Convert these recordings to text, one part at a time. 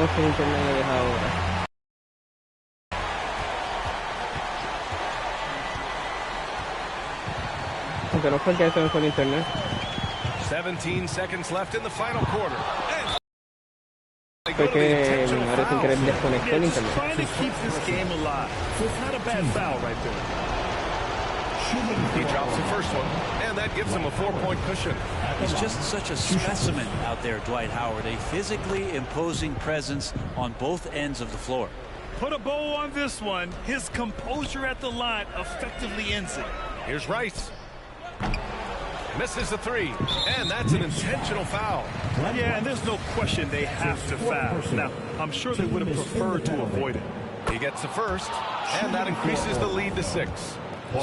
quedamos sin internet desde ahora. Aunque no fue el que se me fue el internet. 17 seconds left in the final quarter. Fue que mi madre sin querer desconectó el internet. He drops the first one, and that gives him a 4-point cushion. He's just such a specimen out there, Dwight Howard, a physically imposing presence on both ends of the floor. Put a bow on this one. His composure at the line effectively ends it. Here's Rice. Misses the three, and that's an intentional foul. Yeah, and there's no question they have to foul. Now, I'm sure they would have preferred to avoid it. He gets the first, and that increases the lead to 6.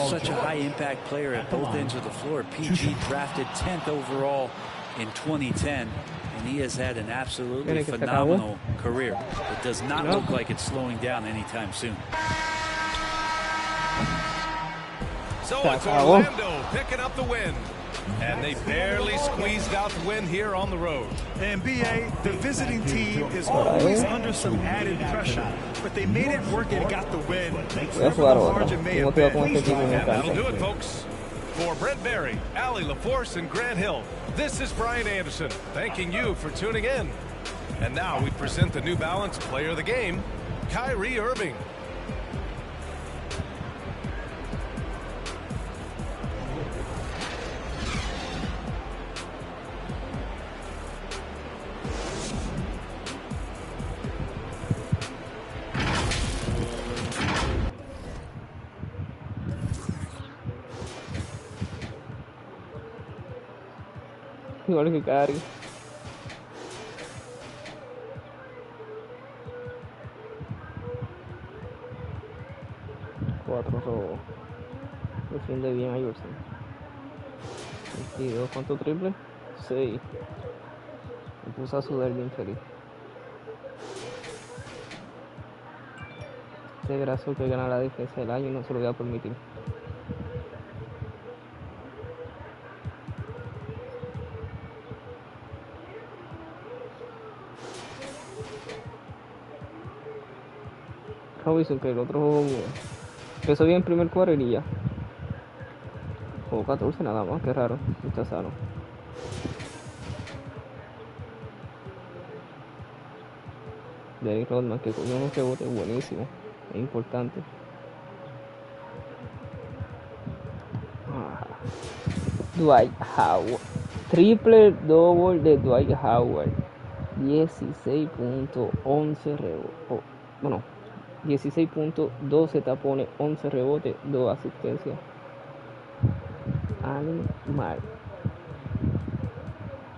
Such a high-impact player at both ends of the floor. PG drafted 10th overall in 2010, and he has had an absolutely phenomenal career. It does not look like it's slowing down anytime soon. So it's Orlando picking up the win. And they barely squeezed out the win here on the road. And BA, the visiting team is always under some added pressure, but they made it work and got the win. That'll do it, folks. For Brent Berry, Allie LaForce, and Grant Hill, this is Brian Anderson, thanking you for tuning in. And now we present the New Balance Player of the Game, Kyrie Irving. Igual que Cari. Cuatro robos. Defiende bien a Iverson. 22, ¿cuánto triple? 6. Me puso a sudar bien feliz. Este graso que gana la defensa del año no se lo voy a permitir. Robinson, que el otro juego empezó bien en primer quarter y ya jugó 14 nada más, qué raro, está sano. Derrick Rodman, que cogió unos rebotes buenísimos, es importante. Dwight Howard, triple double de Dwight Howard, 16 puntos, 11 rebotes, bueno, 16 puntos, 12 tapones, 11 rebotes, 2 asistencias. Animal.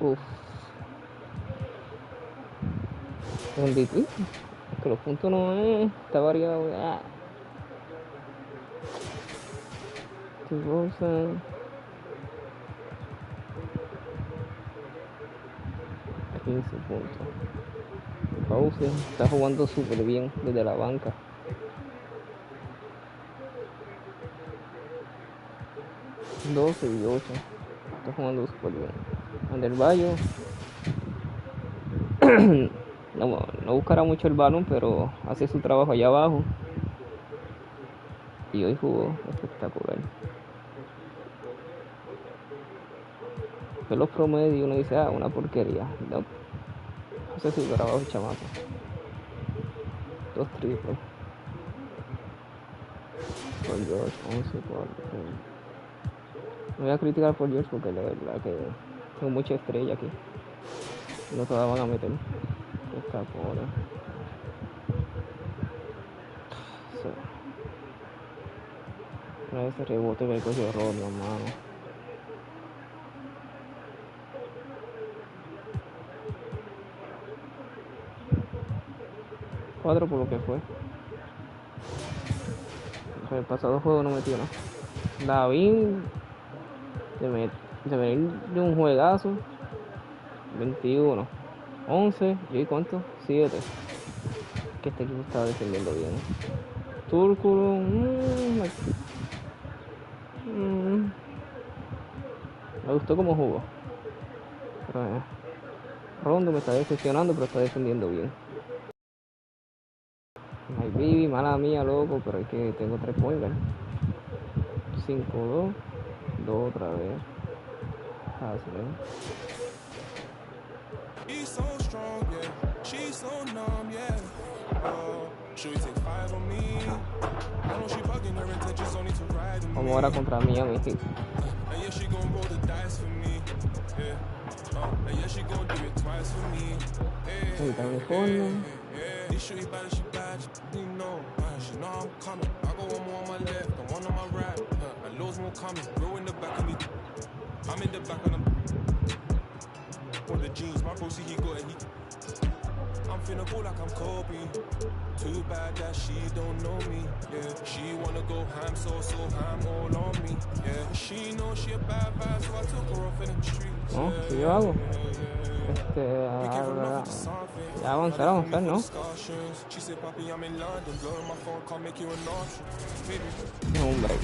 Uff. MVP. Es que los puntos no es. Está variado. DeRozan. 15 puntos. Pause, está jugando súper bien desde la banca. $12 y 8. Está jugando súper bien. Adebayo no buscará mucho el balón, pero hace su trabajo allá abajo. Y hoy jugó espectacular. Que los promedios uno dice, una porquería. No. Hace su trabajo el chamaco. 2 triples. Por George, 11, 4. No voy a criticar por George porque la verdad que tengo mucha estrella aquí. No todas van a meter. Esta por. Mira ese rebote que cogió Rodman, hermano. Cuatro por lo que fue. El pasado juego no metió nada. David de venir de un juegazo. 21, 11, ¿y cuánto? 7. Que este equipo estaba defendiendo bien. Túrculo, me gustó cómo jugó. Pero, Rondo me está decepcionando, pero está defendiendo bien. My baby, mala mía, loco, pero es que tengo 3 points. 5-2. 2 otra vez. Hustling. She's so strong, yeah. She's so numb, yeah. Should we take 5 on me? I know she bugging, her intentions only to ride with me. Como ahora contra Miami. And yeah, she gon' roll the dice for me. Yeah. And yeah, she gon' do it twice for me. Ahí está mi fondo. You sure you bad, she bad, you know. She know I'm coming. I go one more on my left, and one on my right. And loads more coming. Bro in the back of me. I'm in the back of them. For the jeans, my bro see he got it. I'm finna go like I'm Kobe. Too bad that she don't know me. Yeah, she wanna go ham, so ham all on me. Yeah, she knows she a bad vibe, so I took her off in the streets. No, ¿qué yo hago? Ya avanzar, ¿no? She said, Papi, I'm in London, blowing my phone, can't make you an option. No, hombre.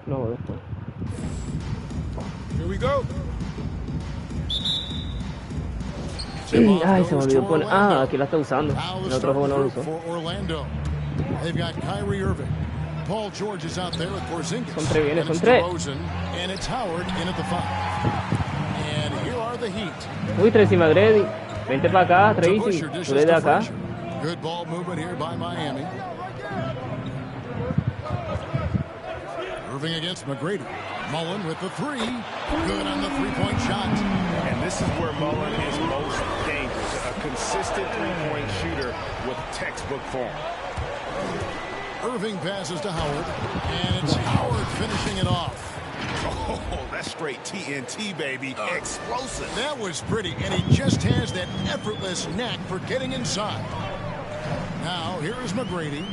No, después. Here we go. Ay, se me olvidó poner. Ah, aquí la está usando. En otro juego no lo usó. They've got Kyrie Irving. Paul George is out there with Porzingis. Son 3 vienes, son 3. DeRozan, and it's Howard in at the 5. And here are the Heat. Uy, Tracy McGrady. Vente para acá, Tracy. Tú eres de acá. Good ball movement here by Miami. Irving against McGrady. Mullen with the 3. Good on the 3-point shot. And this is where Mullen is most dangerous. A consistent 3-point shooter with textbook form. Irving passes to Howard, and it's Howard finishing it off. Oh, that's straight TNT, baby. Explosive. That was pretty, and he just has that effortless knack for getting inside. Now, here is McGrady.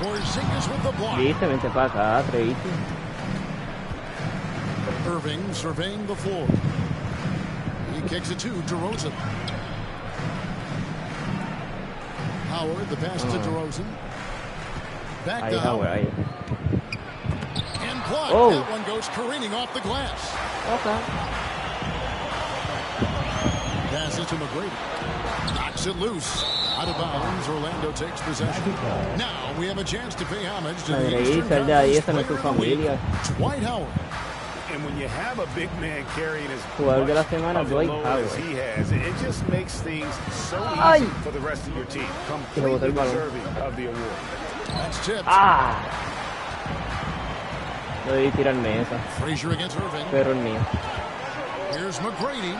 Porzingis with the block. Viste, vente para acá, Tracy. Irving surveying the floor. He kicks it to DeRozan. Howard, the pass to DeRozan. Back Ahí, to Howard. ahí. And blocked. Oh. That one goes careening off the glass. Okay. Passes to McGrady. Knocks it loose. Out of bounds. Orlando takes possession. Now we have a chance to pay homage to the Eastern Conference Player of the Week, Dwight Howard. And when you have a big man carrying as Jugador de la much semana, of the Dwight load Howard. as he has, it just makes things so Ay. easy for the rest of your team. Completely deserving of the award. That's tipped. Ah. No debí tirarme esa. Frazier against Irving. Pero el mío. Here's McGrady.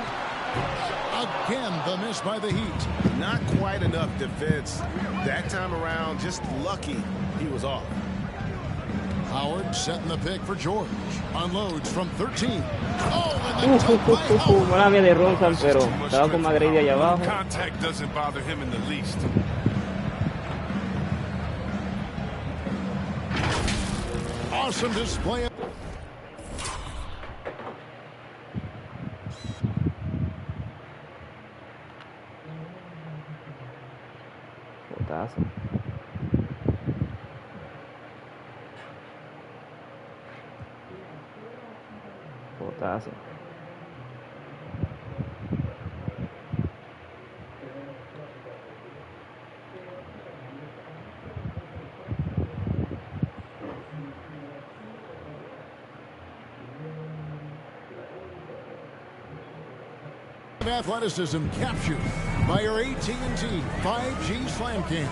Again, the miss by the Heat. Not quite enough defense. That time around, just lucky he was off. Howard setting the pick for George. Unloads from 13. Oh, and the dunk by Howard. Mala mía de Ronson, pero estaba con McGrady allá abajo. Contact doesn't bother him in the least. Awesome display. Botazo. Botazo. Athleticism captured by your AT&T 5G Slam Cam.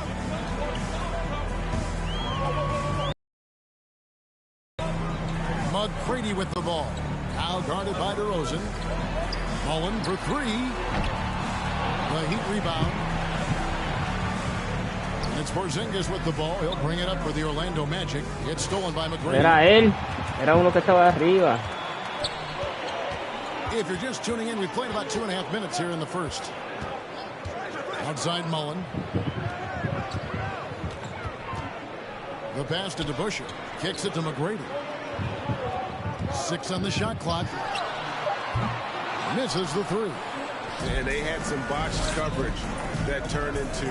McGrady with the ball. Now guarded by DeRozan. Mullen for 3. The Heat rebound. And it's Porzingis with the ball. He'll bring it up for the Orlando Magic. It's stolen by McGrady. Era él. Era uno que estaba arriba. If you're just tuning in, we've played about 2.5 minutes here in the first. Outside Mullen. The pass to DeBusschere. Kicks it to McGrady. 6 on the shot clock. Misses the 3. And they had some botched coverage that turned into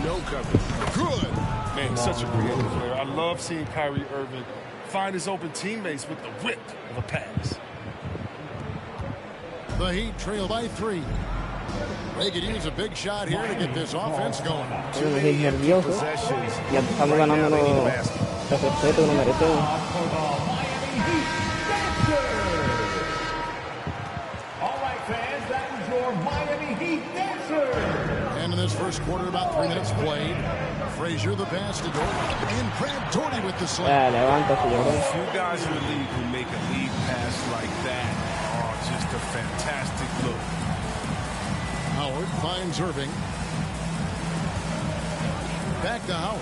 no coverage. Good. Man, such a creative player. I love seeing Kyrie Irving find his open teammates with the whip of a pass. The Heat trail by 3. They could use a big shot here to get this offense going. Nervioso. Ya estamos ganando los respeto que nos merecemos. And in this first quarter, about 3 minutes played. Frazier the pass to Doherty. And Brad Doherty with the slam. Few guys in the league who make a lead pass like that. Oh, just a fantastic look. Howard finds Irving. Back to Howard.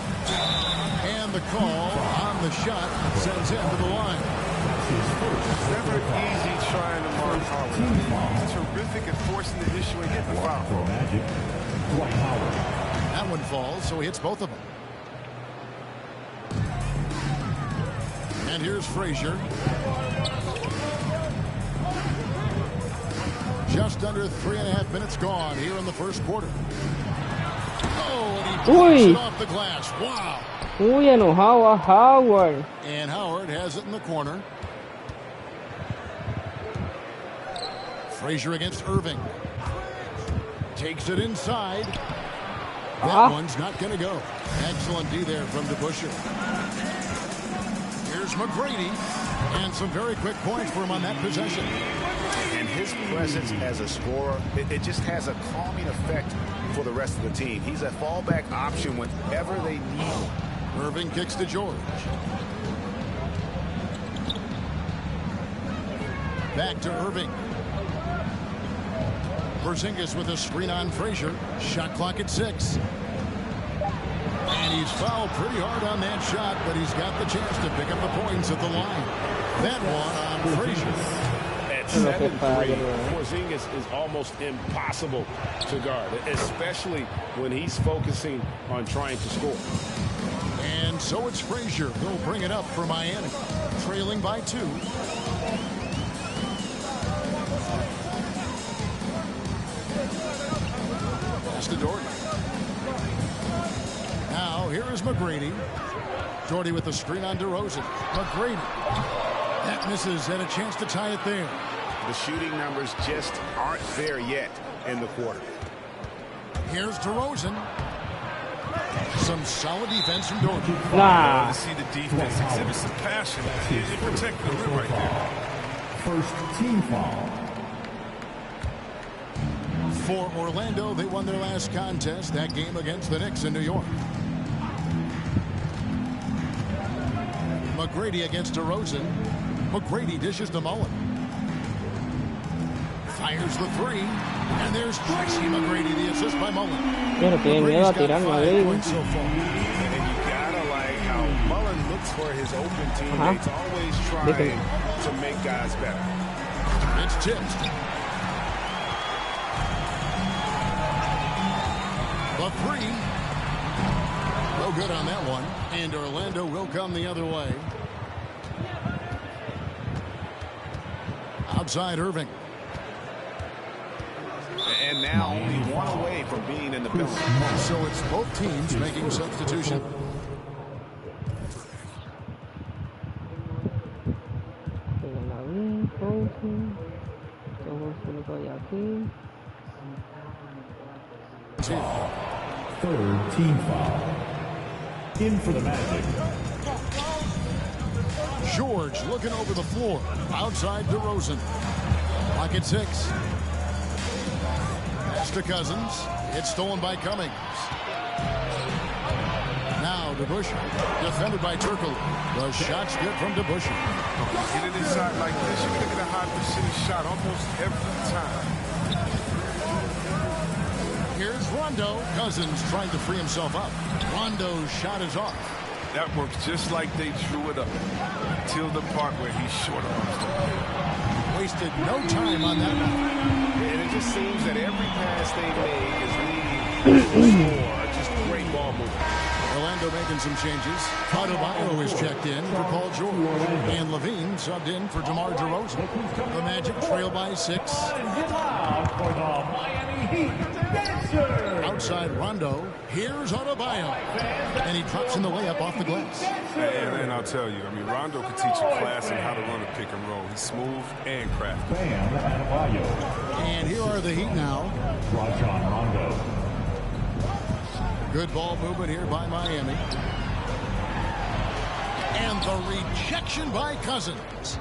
And the call on the shot sends him to the line. It's never easy trying to mark Howard. He's terrific at forcing the issue and getting the foul. That one falls, so he hits both of them. And here's Frazier. Just under 3.5 minutes gone here in the first quarter. Oh, and he blocks it off the glass. Wow. Muy enojado a Howard. And Howard has it in the corner. Frazier against Irving. Takes it inside. That one's not going to go. Excellent D there from DeBusschere. Here's McGrady. And some very quick points for him on that possession. And his presence as a scorer, it just has a calming effect for the rest of the team. He's a fallback option whenever they need him. Irving kicks to George. Back to Irving. Porzingis with a screen on Frazier. Shot clock at 6. And he's fouled pretty hard on that shot, but he's got the chance to pick up the points at the line. That one on Frazier. At 7'3", Porzingis is almost impossible to guard, especially when he's focusing on trying to score. And so it's Frazier. He'll bring it up for Miami. Trailing by 2. Pass to Doherty. Now here is McGrady. Doherty with the screen on DeRozan. McGrady. That misses and a chance to tie it there. The shooting numbers just aren't there yet in the quarter. Here's DeRozan. Some solid defense from Doherty. To see the defense exhibit some passion. It protected the rim right there. First team foul. For Orlando, they won their last contest, that game against the Knicks in New York. McGrady against DeRozan. McGrady dishes to Mullen. Fires the 3. And there's Tracy McGrady, the assist by Mullen. McGrady's got 5 points so far. And you gotta like how Mullen looks for his open teammates, always trying to make guys better. It's tipped. The 3. No good on that one. And Orlando will come the other way. Outside Irving. And now only one away from being in the penalty. So it's both teams making substitution. Third team foul. In for the Magic. George looking over the floor. Outside DeRozan. Lock at 6. Pass to Cousins. It's stolen by Cummings. Now DeBusschere. Defended by Turkle. The shot's good from DeBusschere. Get it inside like this, you're going to get a high percentage shot almost every time. Here's Rondo. Cousins trying to free himself up. Rondo's shot is off. That works just like they drew it up. Till the part where he's short of him. Wasted no time on that one. And it just seems that every pass they made is leading to a score. Just great ball movement. Orlando making some changes. Adebayo is checked in for Paul George. And Levine subbed in for DeMar DeRozan. The Magic trail by 6. Outside Rondo. Here's Adebayo. And he drops in the layup off the glass. And I'll tell you, I mean, Rondo could teach a class on how to run a pick and roll. He's smooth and crafty. And here are the Heat now. Rondo. Good ball movement here by Miami. And the rejection by Cousins.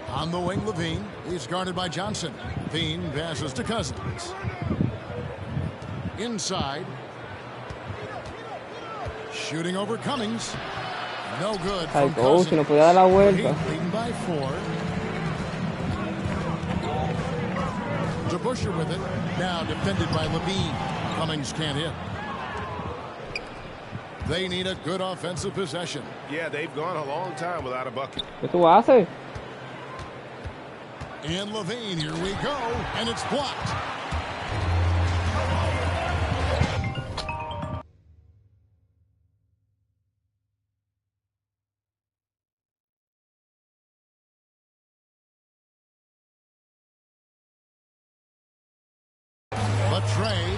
On the wing, Levine. He's guarded by Johnson. Levine passes to Cousins. Inside. Shooting over Cummings. No good from Cousins. No podía dar la vuelta. Leading by 4. DeBusschere with it. Now defended by Levine. Cummings can't hit. They need a good offensive possession. Yeah, they've gone a long time without a bucket. ¿Qué tú haces? And Levine, here we go. And it's blocked. Trey.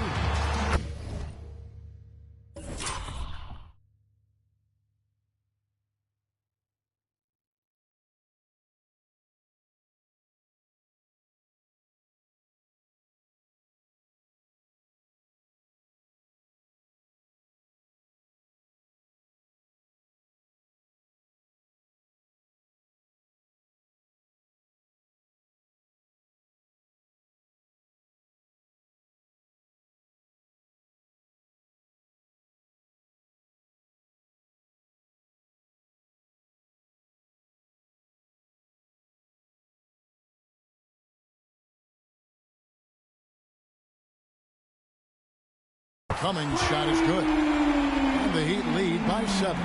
Cummings' shot is good. And the Heat lead by 7.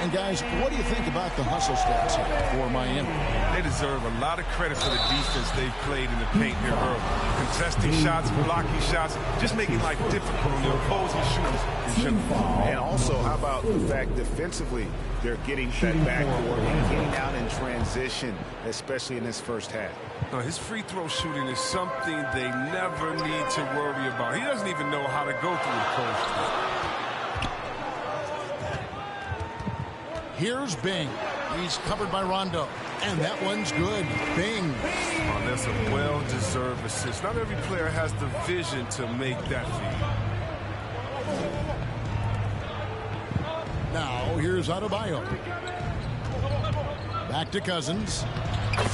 And guys, what do you think about the hustle stats here for Miami? They deserve a lot of credit for the defense they've played in the paint here early. Contesting shots, blocking shots, just making life difficult on the opposing shooters in general. And also, how about the fact defensively, they're getting that backboard and getting out in transition, especially in this first half. Now, his free throw shooting is something they never need to worry about. He doesn't even know how to go through the post. Here's Bing. He's covered by Rondo. And that one's good. Bing. Oh, that's a well-deserved assist. Not every player has the vision to make that feed. Now, here's Adebayo. Back to Cousins.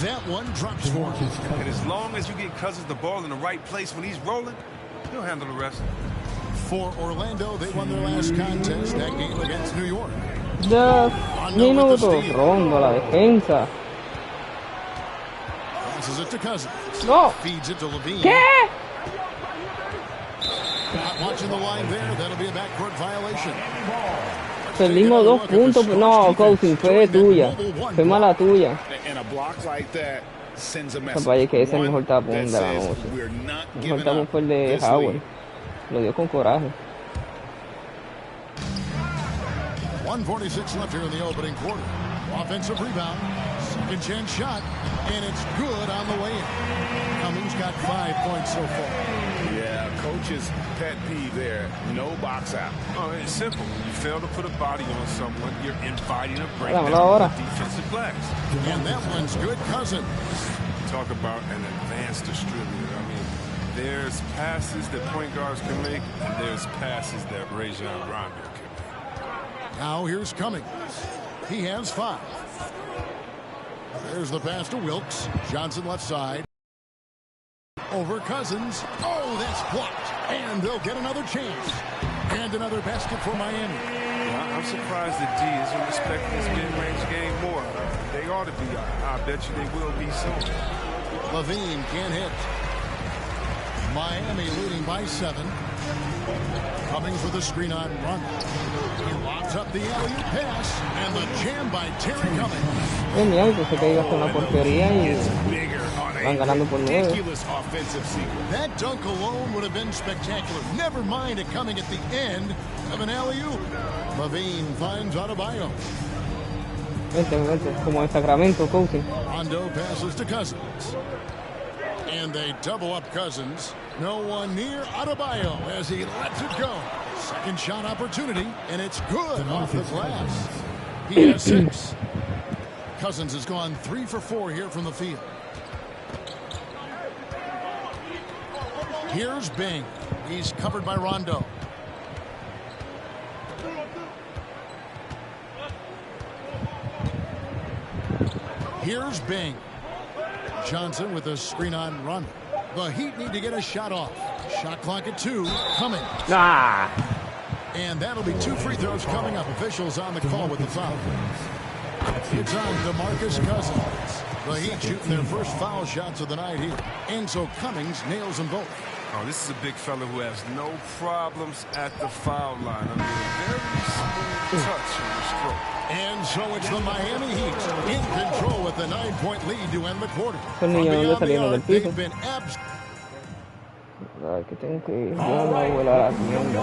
That one drops for him. And as long as you get Cousins the ball in the right place when he's rolling, he'll handle the rest. For Orlando, they won their last contest, that game against New York. 2 minutos, Rondo, la defensa. Passes it to Cousins. No. Feeds it to Levine. ¿Qué? Not watching the line there. That'll be a backcourt violation. Perdimos 2 puntos. No, Cousins, fue de tuya. Fue mala tuya. And a block like that sends a message. Vaya que es el mejor tapón de la noche. El mejor tapón fue el de Howard. Lo dio con coraje. 1:46 left here in the opening quarter. Offensive rebound. Second chance shot. And it's good on the way in. Cummings got 5 points so far. Yeah, coach's pet peeve there. No box out. Oh, it's simple. You fail to put a body on someone, you're inviting a breakdown of defensive glass. And that one's good. Cousins. Talk about an advanced distributor. I mean, there's passes that point guards can make, and there's passes that Rajon Rondo can make. Now here's Cummings. He has 5. There's the pass to Wilkes. Johnson left side. Over Cousins. Oh, that's blocked. And they'll get another chance. And another basket for Miami. Well, I'm surprised that D isn't respecting this mid-range game more. They ought to be. I bet you they will be soon. Levine can't hit. Miami leading by 7. Cummings with a screen on run. He lobs up the alley-oop pass, and the jam by Terry Cummings. Genial, pensé que iba a ser una porquería y van ganando por 9. That dunk alone would have been spectacular. Never mind it coming at the end of an alley-oop. Levine finds Adebayo. Vente, como en Sacramento, coaching. Rondo passes to Cousins. And they double up Cousins. No one near Adebayo as he lets it go. Second shot opportunity, and it's good off the glass. He has 6. Cousins has gone 3 for 4 here from the field. Here's Bing. He's covered by Rondo. Here's Bing. Johnson with a screen on run. The Heat need to get a shot off. Shot clock at 2. Coming. And that'll be 2 free throws coming up. Officials on the call with the foul. It's on DeMarcus Cousins. The Heat shooting their first foul shots of the night here. And so Cummings nails them both. Oh, this is a big fella who has no problems at the foul line. I mean, a very smooth touch on the stroke. And so it's the Miami Heat in control with the 9-point lead to end the quarter. Son niños no saliendo del piso. They've been Ay, que tengo que ir. Yo no vuelo a la mierda.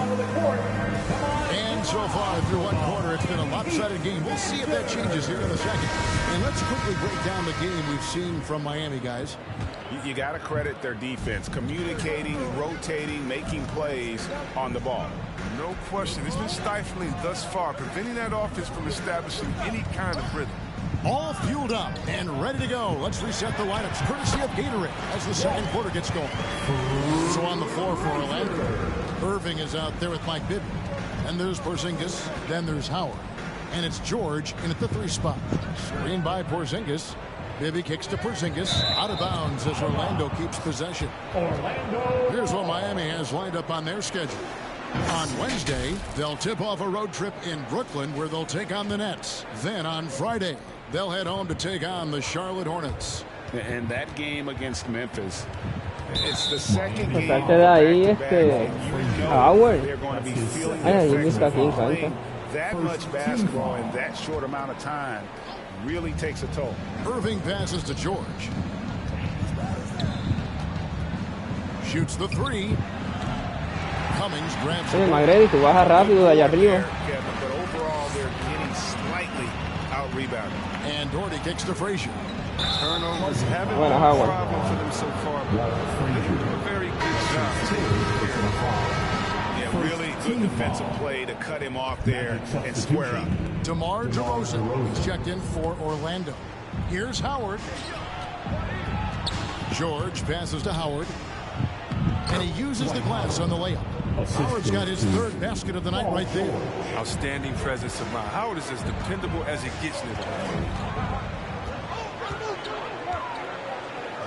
And so far through one quarter, it's been a lopsided game. We'll see if that changes here in a second. And let's quickly break down the game we've seen from Miami, guys. You got to credit their defense, communicating, rotating, making plays on the ball. No question. It's been stifling thus far, preventing that offense from establishing any kind of rhythm. All fueled up and ready to go. Let's reset the lineups, courtesy of Gatorade, as the second quarter gets going. So on the floor for Orlando, Irving is out there with Mike Bibby. And there's Porzingis. Then there's Howard. And it's George in at the 3 spot. Screen by Porzingis. Bibby kicks to Porzingis. Out of bounds as Orlando keeps possession. Here's what Miami has lined up on their schedule. On Wednesday, they'll tip off a road trip in Brooklyn where they'll take on the Nets. Then on Friday, they'll head home to take on the Charlotte Hornets. And that game against Memphis, it's the second game. Howard. They're going to be feeling the effects of playing that much basketball in that short amount of time really takes a toll. Irving passes to George. Shoots the 3. Cummings grabs it. Magredi, tú bajas rápido de allá arriba. But overall, they're getting slightly out-rebounded. And Doherty kicks to Frazier. Turnovers haven't been a problem for them so far. They do a very good job taking care of the ball. Yeah, really good defensive play to cut him off there and square up. DeMar DeRozan is checked in for Orlando. Here's Howard. George passes to Howard. And he uses the glass on the layup. Howard's got his 3rd basket of the night right there. Outstanding presence of mind. Howard is as dependable as it gets in the ball.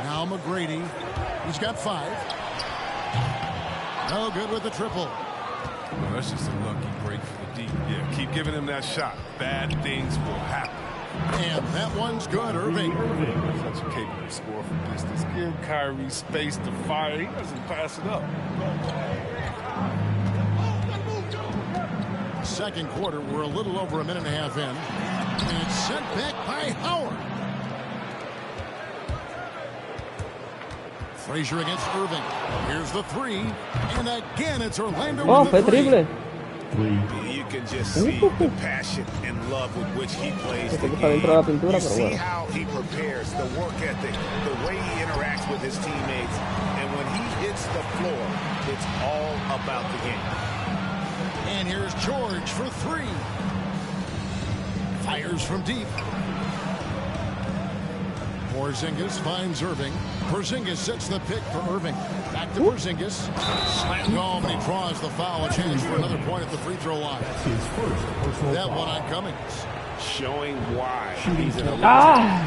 Now McGrady. He's got 5. No good with the triple. Well, that's just a lucky break for the deep. Yeah, keep giving him that shot. Bad things will happen. And that one's good, Irving. Such a capable scorer from distance. Give Kyrie space to fire. He doesn't pass it up. Second quarter, we're a little over a minute and a half in. And it's sent back by Howard. Frazier against Irving. Here's the 3. And again, it's Orlando with the 3. You can just see the passion and love with which he plays the game. You see how he prepares, the work ethic, the way he interacts with his teammates. And when he hits the floor, it's all about the game. And here's George for 3. Fires from deep. Porzingis finds Irving. Porzingis sets the pick for Irving. Back to Porzingis. Slammed home, and he draws the foul. A chance for another point at the free throw line. That one on Cummings. Showing why he's an elite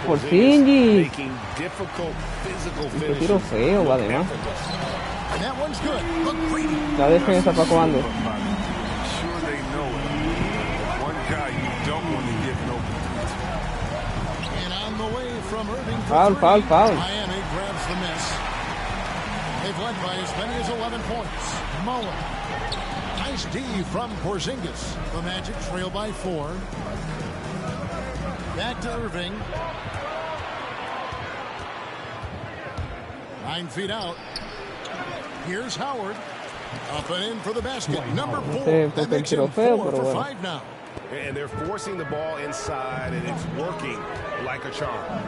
Porzingis. making difficult physical Qué tiro feo, además. And that one's good. La defensa para cuando. Sure they know it. One guy you don't want to give no. And on the way from Irving. Foul. Miami grabs the miss. They've led by as many as 11 points. Mullen. Nice D from Porzingis. The Magic trail by 4. Back to Irving. 9 feet out. Here's Howard. Up and in for the basket. Number 4. That makes him 4 for 5 now. And they're forcing the ball inside, and it's working like a charm.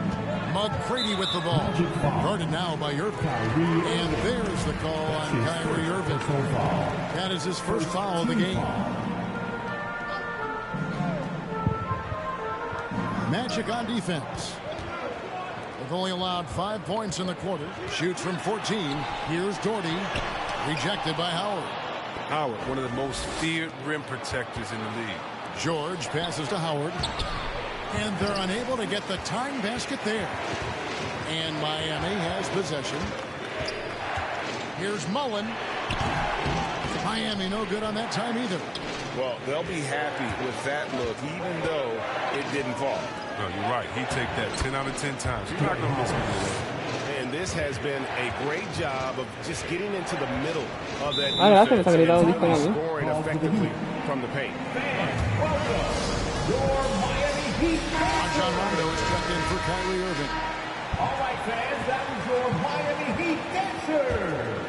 McCready with the ball. Guarded now by Irving. And there's the call on Kyrie Irving. That is his first foul of the game. Magic on defense. They've only allowed 5 points in the quarter. Shoots from 14. Here's Doherty. Rejected by Howard. Howard, one of the most feared rim protectors in the league. George passes to Howard. And they're unable to get the tying basket there. And Miami has possession. Here's Mullen. Miami no good on that time either. Well, they'll be happy with that look, even though it didn't fall. No, you're right. He take that 10 out of 10 times. He's not going to miss one. And this has been a great job of just getting into the middle of that defense and scoring effectively from the paint. John Rondo is checked in for Kyrie Irving. All right, fans, that was your Miami Heat dancers.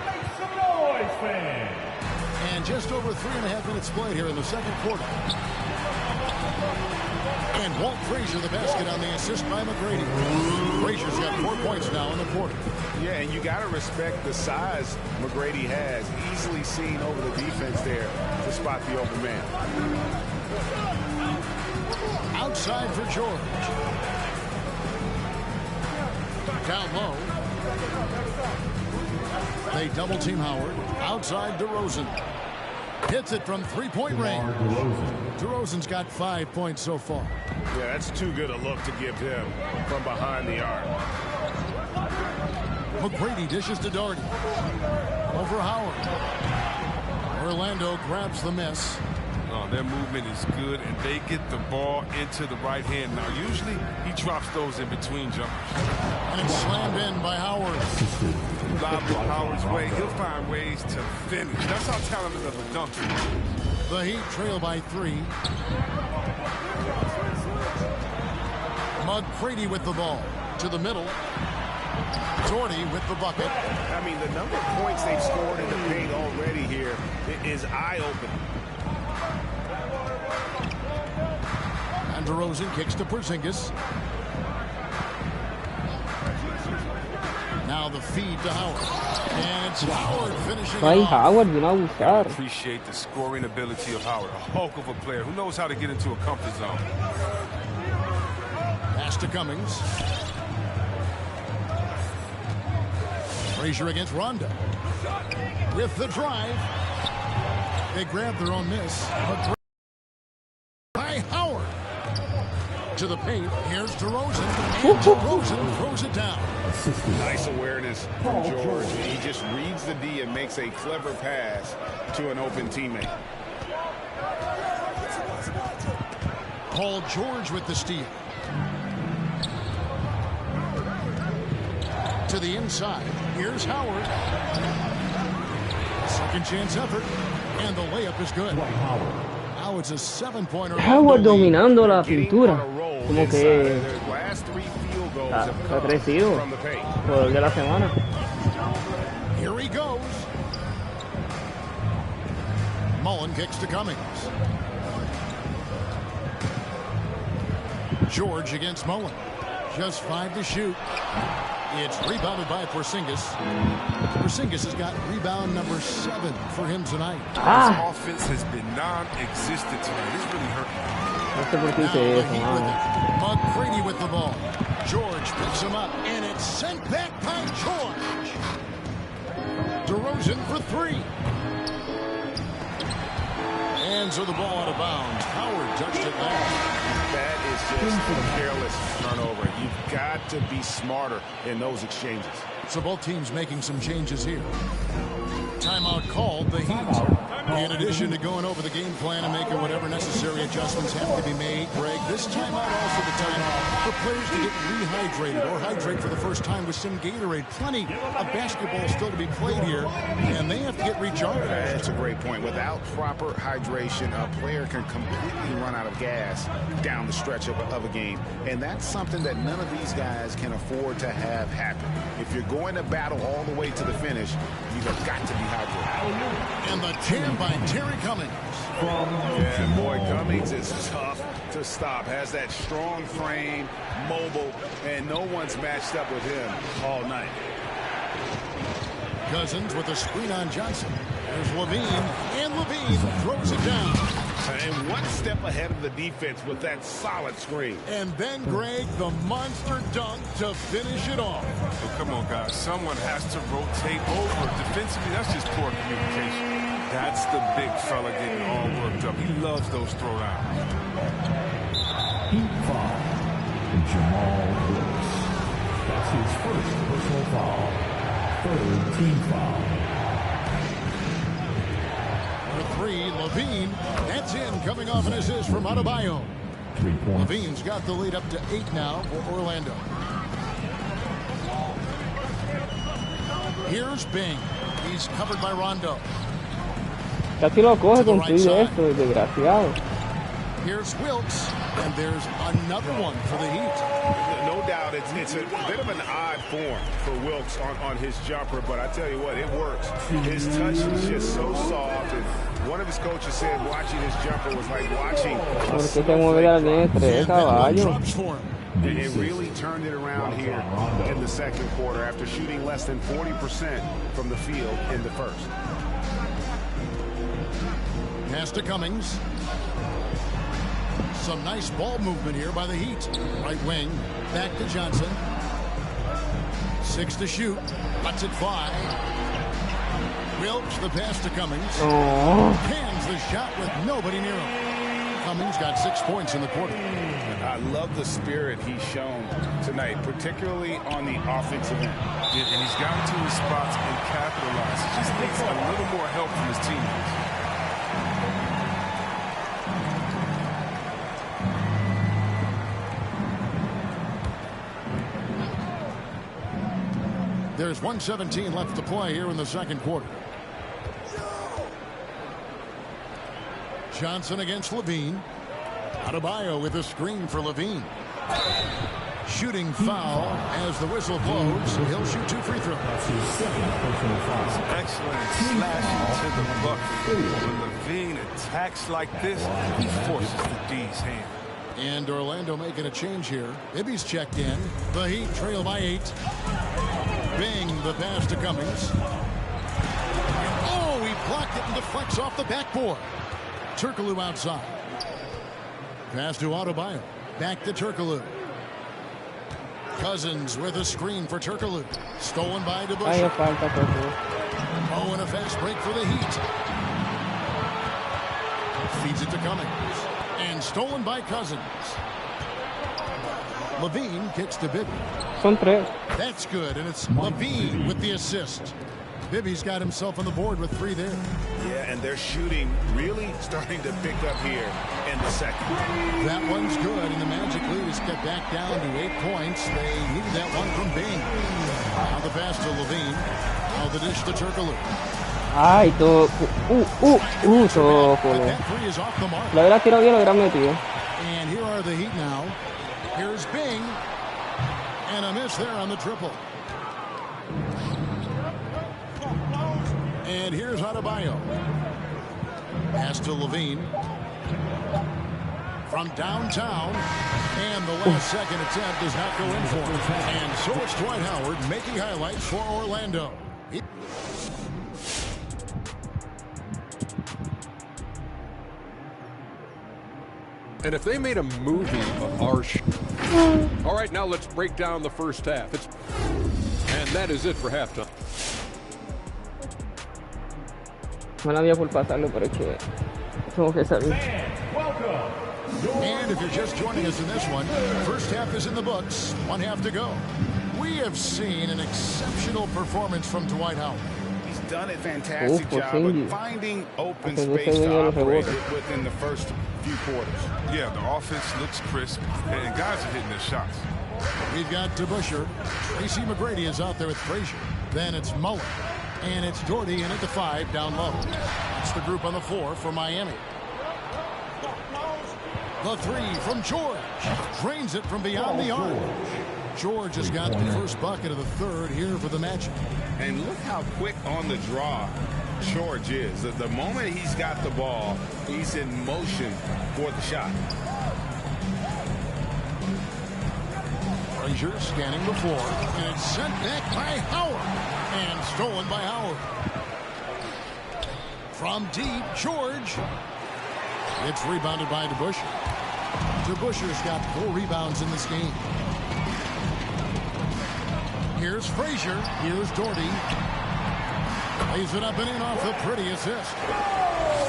Make some noise, fans. And just over 3.5 minutes played here in the second quarter. And Walt Frazier the basket on the assist by McGrady. Frazier's got 4 points now in the quarter. Yeah, and you got to respect the size McGrady has. Easily seen over the defense there to spot the open man. Outside for George. Down low. They double team Howard. Outside DeRozan. Hits it from 3-point range. DeRozan's got 5 points so far. Yeah, that's too good a look to give him from behind the arc. McGrady dishes to Doherty. Over Howard. Orlando grabs the miss. Oh, their movement is good, and they get the ball into the right hand. Now, usually he drops those in between jumpers. And it's slammed in by Howard. Lob to Howard's way. He'll find ways to finish. That's how talented of a dunker he is. The Heat trail by 3. McCready with the ball. To the middle. Doherty with the bucket. I mean, the number of points they've scored in the paint already here is eye-opening. And DeRozan kicks to Porzingis. Now the feed to Howard. And it's Howard finishing it off. Howard, you know, I appreciate the scoring ability of Howard. A hulk of a player who knows how to get into a comfort zone. Pass to Cummings. Frazier against Rondo. With the drive. They grab their own miss. By Howard. To the paint. Here's DeRozan. And DeRozan throws it down. Nice awareness from George. He just reads the D and makes a clever pass to an open teammate. Paul George with the steal. To the inside. Here's Howard. Second chance effort. And the layup is good. Now it's a 7-pointer. Howard dominando la pintura. Como que ha crecido por el de la semana. Here he goes. Mullen kicks to Cummings. George against Mullen. Just 5 to shoot. It's rebounded by Porzingis. Porzingis has got rebound number 7 for him tonight. His offense has been non-existent tonight. It's really hurting. McCready with the ball. George picks him up, and it's sent back by George. DeRozan for 3. And so the ball out of bounds. Howard touched it last. That is just a careless turnover. You've got to be smarter in those exchanges. So both teams making some changes here. Timeout called the Heat. In addition to going over the game plan and making whatever necessary adjustments have to be made, Greg, this timeout also the time for players to get rehydrated or hydrate for the first time with some Gatorade. Plenty of basketball still to be played here, and they have to get recharged. That's a great point. Without proper hydration, a player can completely run out of gas down the stretch of a game, and that's something that none of these guys can afford to have happen. If you're going to battle all the way to the finish, you have got to be hydrated. And the jam by Terry Cummings. Yeah, boy, Cummings is tough to stop. Has that strong frame, mobile, and no one's matched up with him all night. Cousins with a screen on Johnson. There's Levine, and Levine throws it down. And one step ahead of the defense with that solid screen. And then, Greg, the monster dunk to finish it off. Oh, come on, guys. Someone has to rotate over. Defensively, that's just poor communication. That's the big fella getting all worked up. He loves those throwdowns. Heat foul. Jamal Brooks. That's his first personal foul. Third team foul. Three, Levine. That's in, coming off an assist from Adebayo. 3 points. Levine's got the lead up to 8 now for Orlando. Here's Bing. He's covered by Rondo. Casi lo coge con tu esto, desgraciado. Here's Wilkes, and there's another one for the Heat. No doubt, it's a bit of an odd form for Wilkes on his jumper, but I tell you what, it works. His touch is just so soft, and one of his coaches said watching his jumper was like watching a It really turned it around here in the second quarter after shooting less than 40% from the field in the first. Pass to Cummings. Some nice ball movement here by the Heat. Right wing, back to Johnson. 6 to shoot. Lets it fly. Wilkes, the pass to Cummings. Hands the shot with nobody near him. Cummings got 6 points in the quarter. I love the spirit he's shown tonight, particularly on the offensive end. Yeah, and he's gotten to his spots and capitalized. He just needs a little more help from his teammates. There's 1:17 left to play here in the second quarter. Johnson against Levine. Adebayo with a screen for Levine. Shooting foul as the whistle blows. He'll shoot 2 free throws. Excellent slash to the bucket. When Levine attacks like this, he forces the D's hand. And Orlando making a change here. Ibby's checked in. The Heat trail by 8. Bing, the pass to Cummings. Oh, he blocked it and deflects off the backboard. Turkoglu outside. Pass to Adebayo. Back to Turkoglu. Cousins with a screen for Turkoglu. Stolen by DeBusschere. Oh, and a fast break for the Heat. Feeds it to Cummings. And stolen by Cousins. Levine kicks to Bibby. That's good, and it's Levine with the assist. Bibby's got himself on the board with 3 there. Yeah, and their shooting really starting to pick up here in the second. That one's good, and the Magic lead is cut back down to 8 points. They needed that one from Bing. Now the pass to Levine. Now the dish to Turkoglu. Ay, todo. Todo. That 3 is off the mark. Lo hubiera tirado bien, lo hubieran metido. And here are the Heat now. Here's Bing. And a miss there on the triple. And here's Adebayo. Pass to Levine. From downtown. And the last second attempt does not go in for him. And so it's Dwight Howard making highlights for Orlando. And if they made a movie of our all right, now let's break down the first half. And that is it for halftime. Mala mía por pasarlo, pero es que tengo que salir. And if you're just joining us in this one, first half is in the books, 1 half to go. We have seen an exceptional performance from Dwight Howard. He's done a fantastic job of finding open space to operate within the first few quarters. Yeah, the offense looks crisp, and guys are hitting their shots. We've got DeBusschere. Tracy McGrady is out there with Frazier. Then it's Mullen. And it's Doherty in at the 5 down low. That's the group on the floor for Miami. The 3 from George. Drains it from beyond the arc. George has got the first bucket of the third here for the matchup. And look how quick on the draw George is. The moment he's got the ball, he's in motion for the shot. Frazier scanning the floor, and it's sent back by Howard. And stolen by Howard. From deep, George. It's rebounded by DeBusschere. DeBusschere's got 4 rebounds in this game. Here's Frazier. Here's Doherty. Lays it up and in off the pretty assist.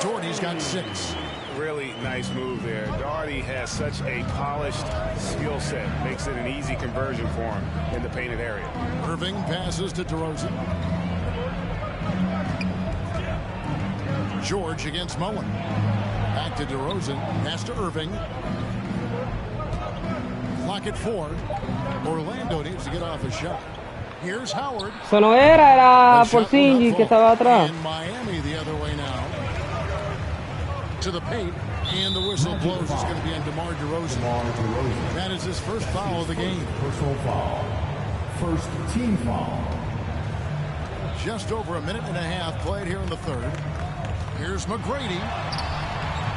Doherty's got 6. Really nice move there. Doherty has such a polished skill set. Makes it an easy conversion for him in the painted area. Irving passes to DeRozan. George against Mullen. Back to DeRozan. Pass to Irving. Clock at 4. Orlando needs to get off a shot. Here's Howard. Eso no era Porzingis que estaba atrás. And Miami the other way now. To the paint, and the whistle blows. It's going to be on DeMar DeRozan. That is his first foul of the game. Personal foul. First team foul. Just over a minute and a half played here in the third. Here's McGrady.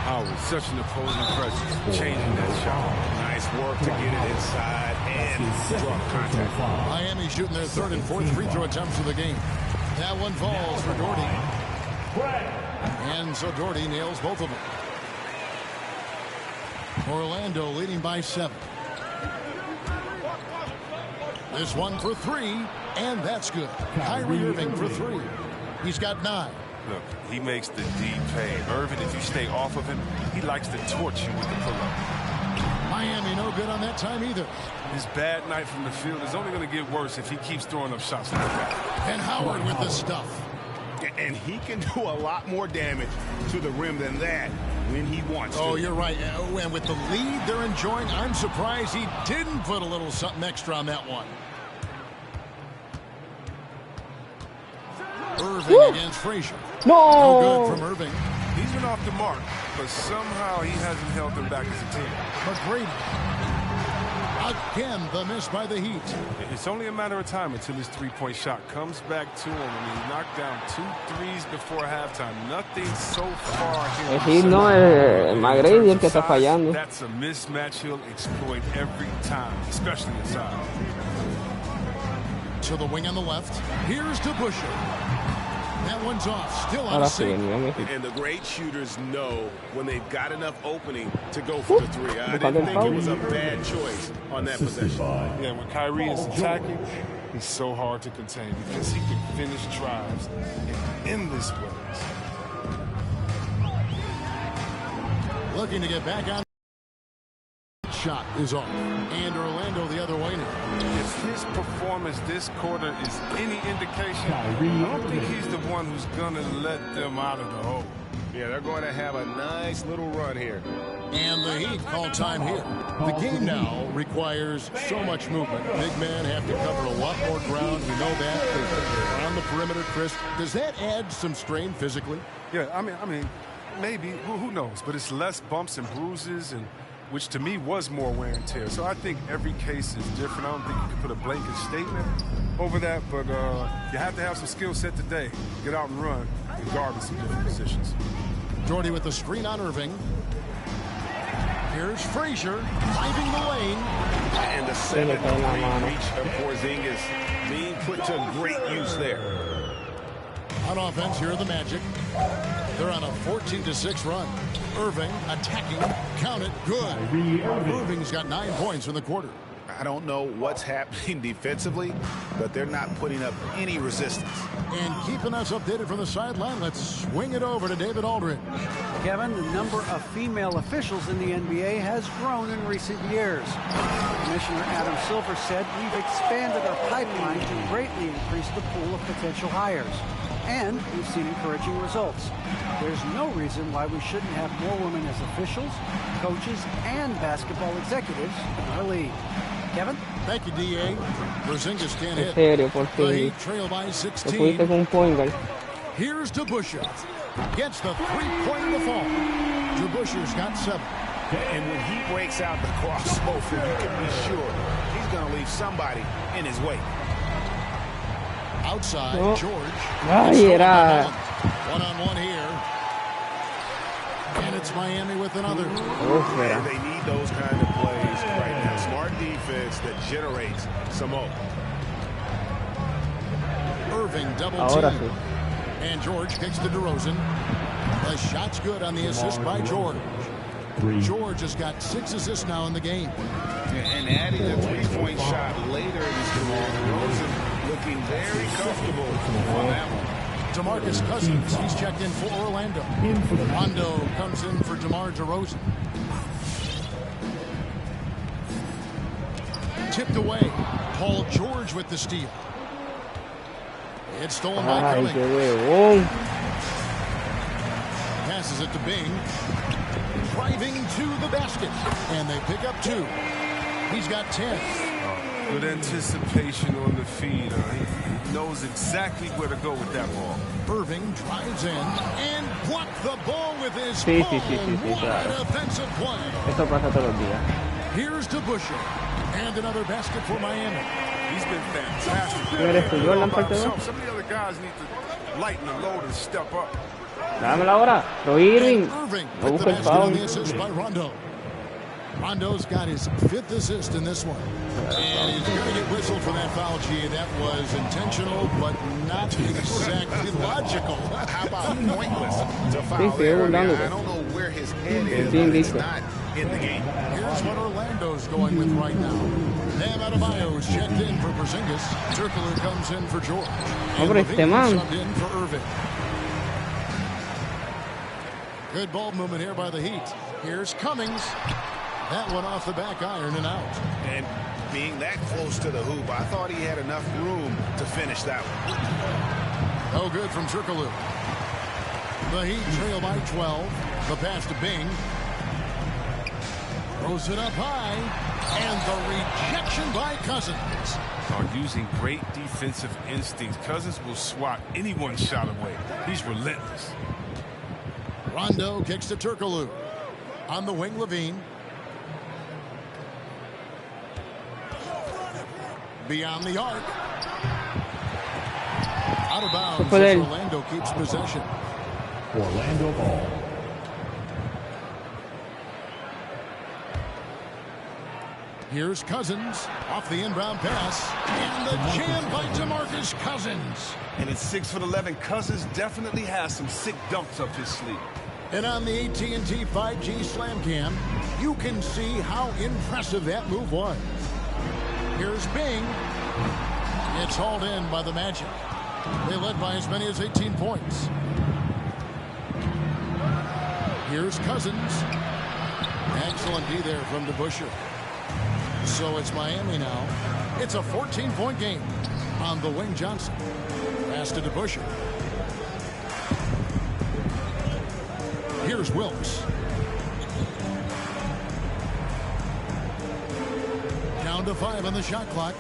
Howard, such an opposing presence, changing that shot. Nice work to get it inside and draw contact. Miami shooting their third and fourth free throw attempts of the game. That one falls for Doherty. And so Doherty nails both of them. Orlando leading by 7. This one for 3, and that's good. Kyrie Irving for 3. He's got 9. Look, he makes the D pay. Irving, if you stay off of him, he likes to torch you with the pull-up. Miami no good on that time either. His bad night from the field is only going to get worse if he keeps throwing up shots like that. And Howard with the stuff. And he can do a lot more damage to the rim than that when he wants to. Oh, you're right. And with the lead they're enjoying, I'm surprised he didn't put a little something extra on that one. Irving against Frazier. No good from Irving. He's been off the mark, but somehow he hasn't held them back as a team. McGrady. Again, the miss by the Heat. It's only a matter of time until his three-point shot comes back to him, and he knocked down 2 threes before halftime. Nothing so far here. El Heat no, McGrady el que está fallando. That's a mismatch he'll exploit every time, especially inside. To the wing on the left. Here's DeBusschere. That one's off. Still on safe. And the great shooters know when they've got enough opening to go for the 3. I didn't think it was a bad choice on that possession. Yeah, when Kyrie is attacking, he's so hard to contain because he can finish drives in endless ways. Looking to get back on. Shot is off. And Orlando the other way now. If his performance this quarter is any indication, I don't think he's the one who's going to let them out of the hole. Yeah, they're going to have a nice little run here. And the Heat call time here. The game now requires so much movement. Big men have to cover a lot more ground. We know that. Around the perimeter, Chris. Does that add some strain physically? Yeah, I mean, maybe. Who knows? But it's less bumps and bruises, and which to me was more wear and tear. So I think every case is different. I don't think you can put a blanket statement over that, but you have to have some skill set today. Get out and run and guard in some different positions. Doherty with the screen on Irving. Here's Frazier driving the lane. And the 7-3 reach of Porzingis being put to great use there. On offense, here are the Magic. They're on a 14-6 run. Irving attacking. Count it. Good. Irving's got 9 points in the quarter. I don't know what's happening defensively, but they're not putting up any resistance. And keeping us updated from the sideline, let's swing it over to David Aldridge. Kevin, the number of female officials in the NBA has grown in recent years. Commissioner Adam Silver said, "We've expanded our pipeline to greatly increase the pool of potential hires." and we've seen encouraging results. There's no reason why we shouldn't have more women as officials, coaches, and basketball executives in our league. Kevin? Thank you, D.A. Porzingis can't hit. Serio, por The fin. Heat trail by Lo 16. pudiste con un point guard. Here's DeBusschere. Gets the three-pointer to fall. DeBusschere's got 7. And when he breaks out the crossover, you can be sure he's going to leave somebody in his way. Outside, No. George. Ay, era. One-on-one here. And it's Miami with another. And they need those kind of plays right now. Smart defense that generates some more. Irving double Ahora team. sí. And George kicks to DeRozan. The shot's good on the assist by George. George has got 6 assists now in the game. And adding a three-point shot later in his career, DeRozan looking very comfortable on that one. DeMarcus Cousins, he's checked in for Orlando. Rondo comes in for DeMar DeRozan. Tipped away. Paul George with the steal. It's stolen by Ay, Cummings. qué huevón. Passes it to Bing. Driving to the basket. And they pick up 2. He's got 10. Good anticipation on the feed. He knows exactly where to go with that ball. Irving drives in and blocked the ball with his Sí, palm. sí, sí, sí, sí, What claro. a defensive play. Esto pasa todos los días. Here's DeBusschere. And another basket for Miami. He's been fantastic. ¿Quién eres tú, Jordan, parte dos? Some of the other guys need to lighten the load and step up. Dámela ahora. Pero Irving. And Irving No with the busca el basket on foul. the assist by Rondo. Rondo's got his 5th assist in this one. And he's going to get whistled for that foul, G. That was intentional, but not exactly logical. How about pointless to foul Sí, sí, there? I burlándose. don't know where his head is, Bien but it's visto. not in the game. Here's what Orlando's going with right now. Bam Adebayo's checked in for Porzingis. Turkoglu comes in for George. And Hombre, este Levine man. subbed in for Irving. Good ball movement here by the Heat. Here's Cummings. That one off the back iron and out. And being that close to the hoop, I thought he had enough room to finish that one. No good from Turkoglu. The Heat trail by 12. The pass to Bing. Throws it up high. And the rejection by Cousins. Are using great defensive instincts. Cousins will swat anyone's shot away. He's relentless. Rondo kicks to Turkoglu. On the wing, Levine. Beyond the arc. Out of bounds as Orlando keeps possession. Orlando ball. Here's Cousins off the inbound pass. And the jam by DeMarcus Cousins. And at 6'11", Cousins definitely has some sick dunks up his sleeve. And on the AT&T 5G Slam Cam, you can see how impressive that move was. Here's Bing. It's hauled in by the Magic. They led by as many as 18 points. Here's Cousins. Excellent D there from DeBusschere. So it's Miami now. It's a 14-point game on the wing. Johnson. Pass to DeBusschere. Here's Wilkes. Down to 5 on the shot clock.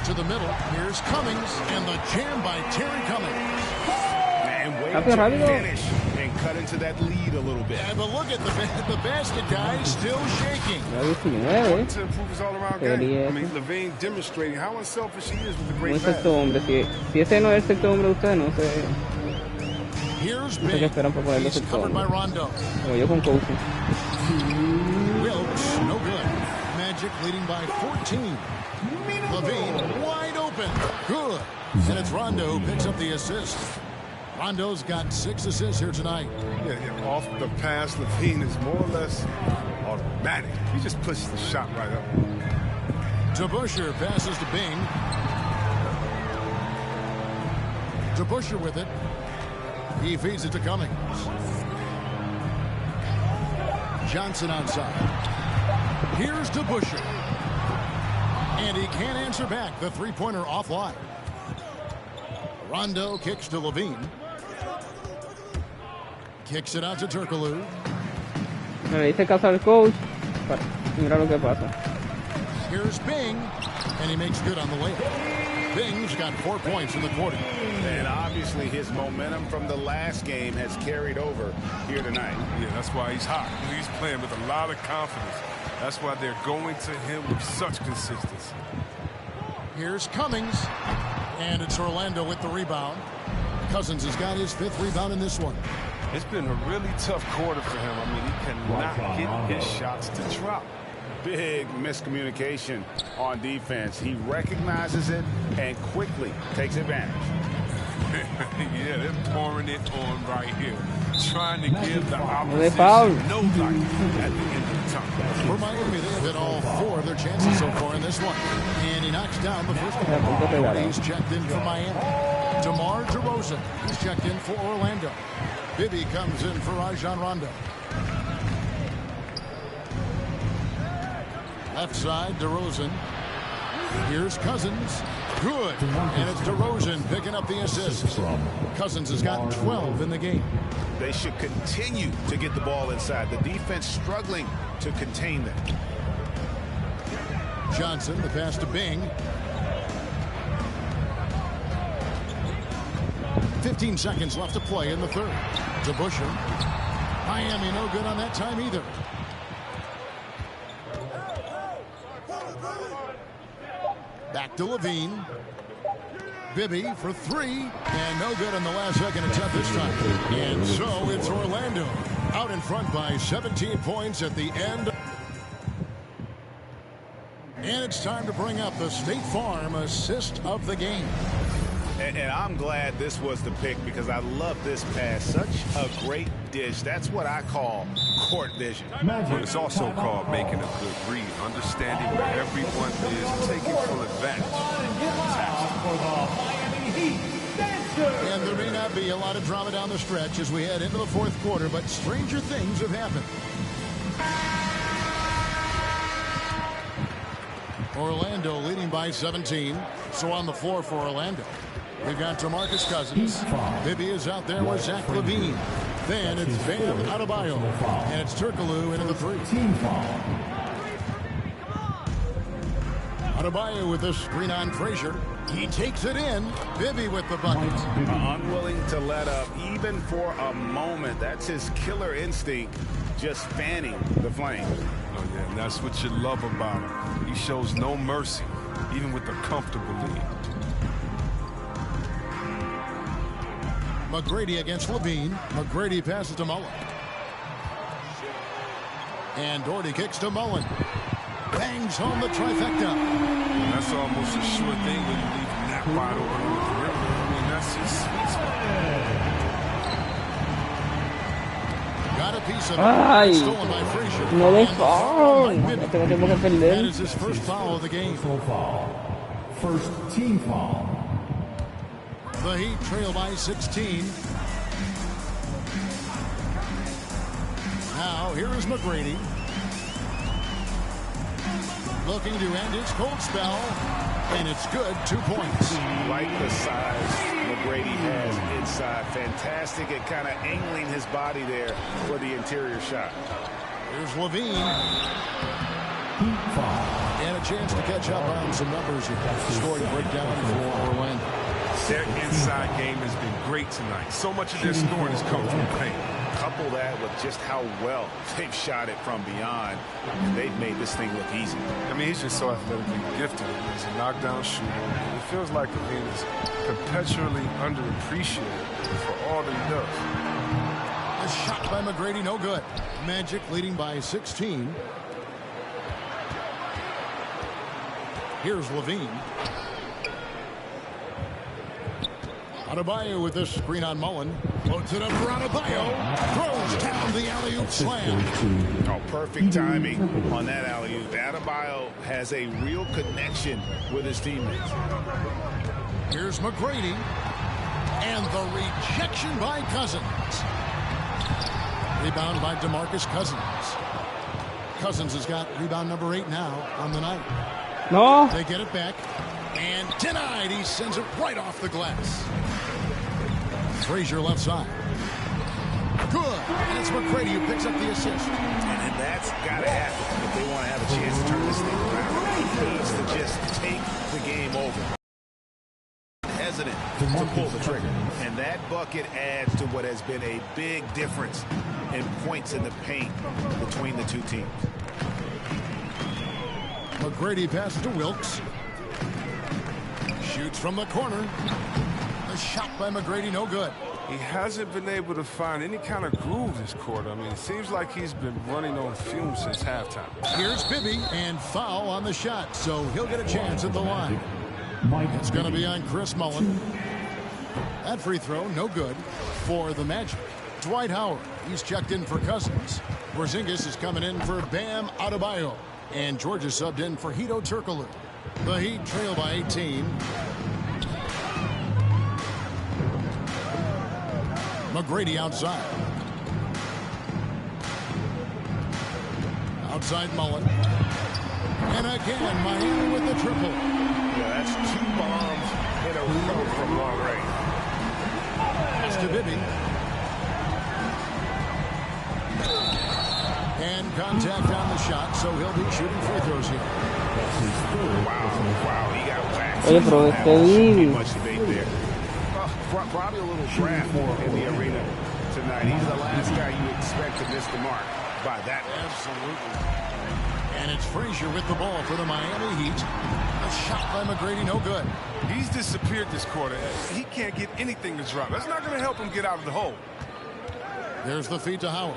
To the middle. Here's Cummings. And the jam by Terry Cummings. And way to finish and cut into that lead a little bit. And but look at the basket guy still shaking. To improve his all-around game. I mean, Levine demonstrating how unselfish he is with the great pass. Hombre. Si ese no es el sexto hombre de ustedes, no sé. Here's No sé qué esperan para ponerle He's sexto covered by hombre. Rondo. Como yo con Cousins. Wilkes, no good. Magic leading by 14. Levine wide open. Good. And it's Rondo who picks up the assist. Rondo's got 6 assists here tonight. Yeah, off the pass, Levine is more or less automatic. He just pushes the shot right up. DeBusschere passes to Bing. DeBusschere with it. He feeds it to Cummings. Johnson outside. Here's DeBusschere. And he can't answer back. The three-pointer offline. Rondo kicks to Levine. Kicks it out to Turkoglu. Me le hice caso al coach. Mira lo que pasa. Here's Bing, and he makes good on the layup. Bing's got 4 points in the quarter. And obviously his momentum from the last game has carried over here tonight. Yeah, that's why he's hot. He's playing with a lot of confidence. That's why they're going to him with such consistency. Here's Cummings, and it's Orlando with the rebound. Cousins has got his 5th rebound in this one. It's been a really tough quarter for him. I mean, he cannot get his shots to drop. Big miscommunication on defense. He recognizes it and quickly takes advantage. Yeah, they're pouring it on right here. Trying to give the opposition no life at the end of the time. For Miami, they have hit all 4 of their chances so far in this one. And he knocks down the first one. He's checked in for Miami. DeMar DeRozan is checked in for Orlando. Bibby comes in for Rajon Rondo. Left side, DeRozan. Here's Cousins. Good. And it's DeRozan picking up the assist. Cousins has got 12 in the game. They should continue to get the ball inside. The defense struggling to contain them. Johnson, the pass to Bing. 15 seconds left to play in the third. To Busher. Miami no good on that time either. Back to Levine. Bibby for 3. And no good on the last second attempt this time. And so it's Orlando out in front by 17 points at the end. And it's time to bring up the State Farm assist of the game. And I'm glad this was the pick because I love this pass. Such a great dish. That's what I call court vision. But it's also called making a good read, understanding where everyone is and taking full advantage. And there may not be a lot of drama down the stretch as we head into the fourth quarter, but stranger things have happened. Orlando leading by 17. So on the floor for Orlando, we've got DeMarcus Cousins. Bibby is out there with Zach LaVine. Then it's Bam Adebayo. And it's Turkoglu into the 3. Adebayo with the screen on Frazier. He takes it in. Bibby with the bucket. Unwilling to let up even for a moment. That's his killer instinct, just fanning the flame. Oh, yeah, and that's what you love about him. He shows no mercy, even with a comfortable lead. McGrady against Levine. McGrady passes to Mullen. And Doherty kicks to Mullen. Bangs home the trifecta. And that's almost a sure thing when you leave him that wide open on the perimeter. I mean, that's his sweet spot. Got a piece of it. Stolen by Frazier. No le foul. Tengo tiempo que perder. That is his first foul of the game. First team foul. The Heat trail by 16. Now, here is McGrady. Looking to end his cold spell. And it's good. 2 points. Like the size McGrady has inside. Fantastic at kind of angling his body there for the interior shot. Here's Levine. And a chance to catch up on some numbers here. Score to break down for Orlando. Their inside game has been great tonight. So much of their scoring has come from paint. Couple that with just how well they've shot it from beyond. And they've made this thing look easy. I mean, he's just so athletically gifted. He's a knockdown shooter. It feels like Levine is perpetually underappreciated for all that he does. A shot by McGrady, no good. Magic leading by 16. Here's Levine. Adebayo with this screen on Mullen. Loads it up for Adebayo. Throws down the alley-oop slam. Oh, perfect timing on that alley-oop. Adebayo has a real connection with his teammates. Here's McGrady. And the rejection by Cousins. Rebound by DeMarcus Cousins. Cousins has got rebound number 8 now on the night. No. They get it back. And denied. He sends it right off the glass. Frazier left side. Good. And it's McGrady who picks up the assist. And that's got to happen if they want to have a chance to turn this thing around. He needs to just take the game over. Hesitant to pull the trigger. And that bucket adds to what has been a big difference in points in the paint between the two teams. McGrady passes to Wilkes. Shoots from the corner. The shot by McGrady, no good. He hasn't been able to find any kind of groove this quarter. I mean, it seems like he's been running on fumes since halftime. Here's Bibby, and foul on the shot, so he'll get a chance at the line. It's going to be on Chris Mullen. That free throw, no good for the Magic. Dwight Howard, he's checked in for Cousins. Porzingis is coming in for Bam Adebayo. And George is subbed in for Hedo Turkoglu. The Heat trail by 18. McGrady outside. Outside Mullen. And again, Miami with the triple. Yeah, that's 2 bombs in a row from long range. It's to Bibby. And contact on the shot, so he'll be shooting free throws here. Wow, he got waxed. Oye, pero este Much debate there. Probably a little draft in the arena tonight. He's the last guy you expect to miss the mark by that. Absolutely. And it's Frazier with the ball for the Miami Heat. A shot by McGrady, no good. He's disappeared this quarter. He can't get anything to drop. That's not going to help him get out of the hole. There's the feed to Howard.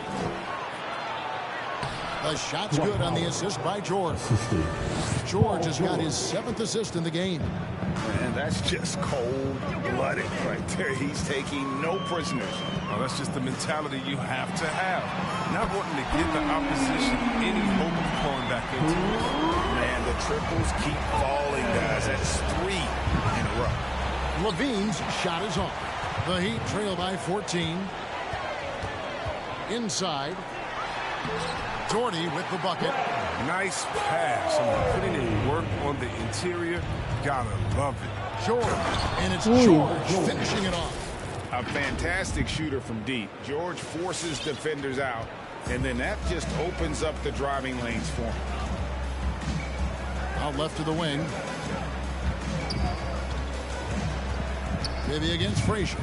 The shot's good on the assist by George. George has got his 7th assist in the game. And that's just cold-blooded right there. He's taking no prisoners. Well, that's just the mentality you have to have. Not wanting to give the opposition any hope of pulling back into it. Man, the triples keep falling, guys. That's 3 in a row. Levine's shot is on. The Heat trail by 14. Inside. Doherty with the bucket. Nice pass. Putting in work on the interior. Gotta love it. George. And it's George finishing it off. A fantastic shooter from deep. George forces defenders out, and then that just opens up the driving lanes for him. Out left to the wing. Bibby against Frazier.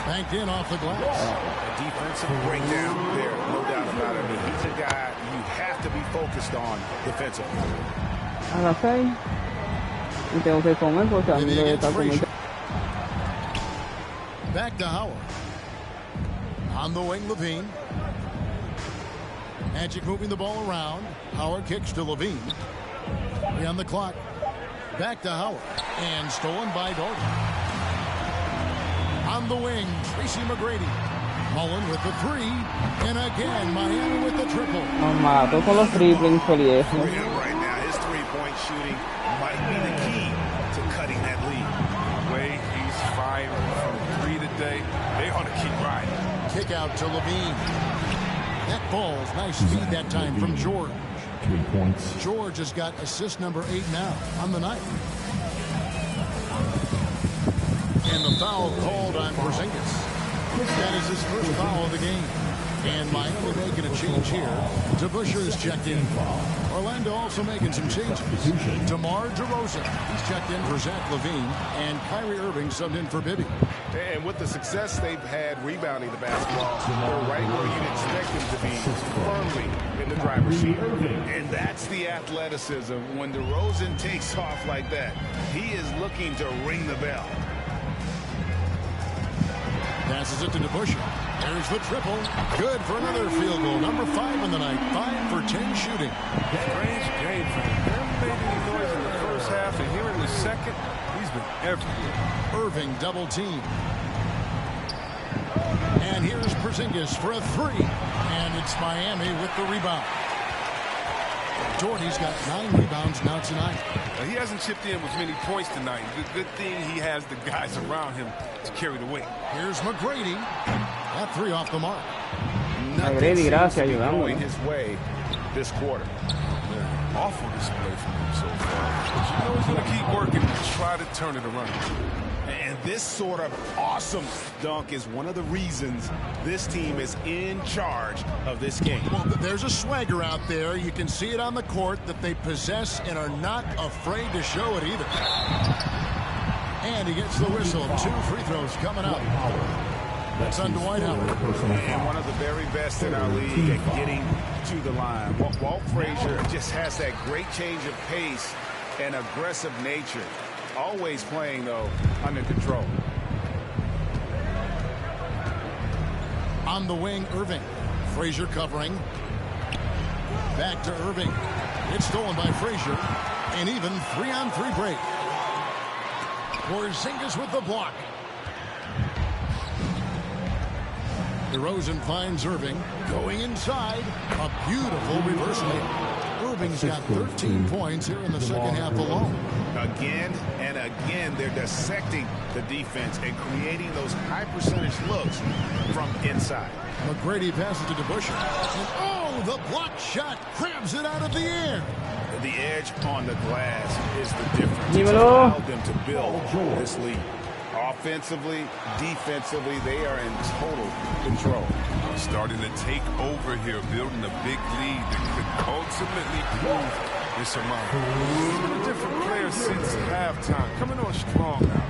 Banked in off the glass. A defensive breakdown there, no doubt about it. I mean, he's a guy you have to be focused on defensively. A las 6. Y tengo que comer porque a mí me está comiendo. Back to Howard. On the wing, Levine. Magic moving the ball around. Howard kicks to Levine. 3 on the clock. Back to Howard. And stolen by Doherty. On the wing, Tracy McGrady. Mullen with the 3. And again, Miami with the triple. Nos mató con los triples infelices. Right now, his 3-point shooting might be the key to cutting that lead. The way he's firing from 3 today, they ought to keep riding. Kick out to Levine. That ball's nice speed that time from George. 3 points. George has got assist number 8 now on the night. And the foul called on Porzingis. That is his first foul of the game. And Miami making a change here. DeBuscher's checked in. Orlando also making some changes. DeMar DeRozan, he's checked in for Zach LaVine. And Kyrie Irving subbed in for Bibby. And with the success they've had rebounding the basketball, they're right where you'd expect them to be, firmly in the driver's seat. And that's the athleticism. When DeRozan takes off like that, he is looking to ring the bell. Passes it to DeBuscher. There's the triple. Good for another field goal. Number 5 in the night. 5 for 10 shooting. Strange game for him. Never made any noise in the first half, and here in the second, he's been everywhere. Irving double team. And here's Porzingis for a 3. And it's Miami with the rebound. Doherty's got 9 rebounds now tonight. He hasn't chipped in with many points tonight. Good thing he has the guys around him to carry the weight. Here's McGrady. That 3 off the mark. nothing seems to be going his way this quarter. Awful display from him so far. But you know he's going to keep working and try to turn it around. And this sort of awesome dunk is one of the reasons this team is in charge of this game. Well, there's a swagger out there. You can see it on the court that they possess and are not afraid to show it either. And he gets the whistle. 2 free throws coming up. That's on Dwight Howard. And one of the very best in our league at getting to the line. Walt Frazier just has that great change of pace and aggressive nature. Always playing, though, under control. On the wing, Irving. Frazier covering. Back to Irving. It's stolen by Frazier. And even 3-on-3 break. Porzingis with the block. DeRozan finds Irving. Going inside. A beautiful reverse layup. Irving's got 13 points here in the second half alone. Again and again, they're dissecting the defense and creating those high percentage looks from inside. McGrady passes to DeBusschere. And oh, the block shot crabs it out of the air. The edge on the glass is the difference. It's allowed them to build this lead. Offensively, defensively, they are in total control. Starting to take over here, building a big lead that could ultimately prove insurmountable. A different player since halftime, coming on strong now.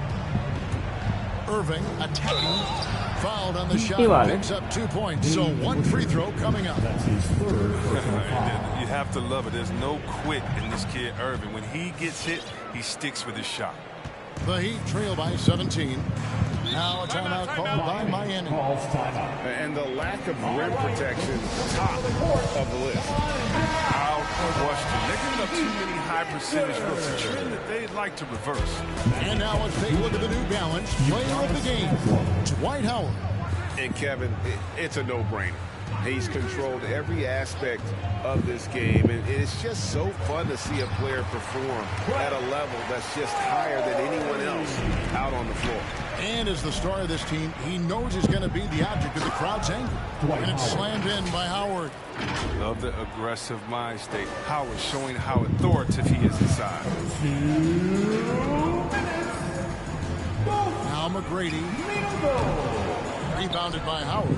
Irving attacking, fouled on the shot, picks up 2 points. So 1 free throw coming up. That's his third. You have to love it. There's no quit in this kid, Irving. When he gets hit, he sticks with his shot. The Heat trail by 17. Now a timeout called by Miami. And the lack of rim protection, top of the list. Without question. They're giving up too many high percentage looks. A trend that they'd like to reverse. And now let's take a look at the New Balance player of the game, Dwight Howard. And Kevin, it's a no-brainer. He's controlled every aspect of this game, and it's just so fun to see a player perform at a level that's just higher than anyone else out on the floor. And as the star of this team, he knows he's going to be the object of the crowd's anger. And it's slammed in by Howard. Love the aggressive mind state. Howard showing how authoritative he is inside. Now McGrady. Rebounded by Howard.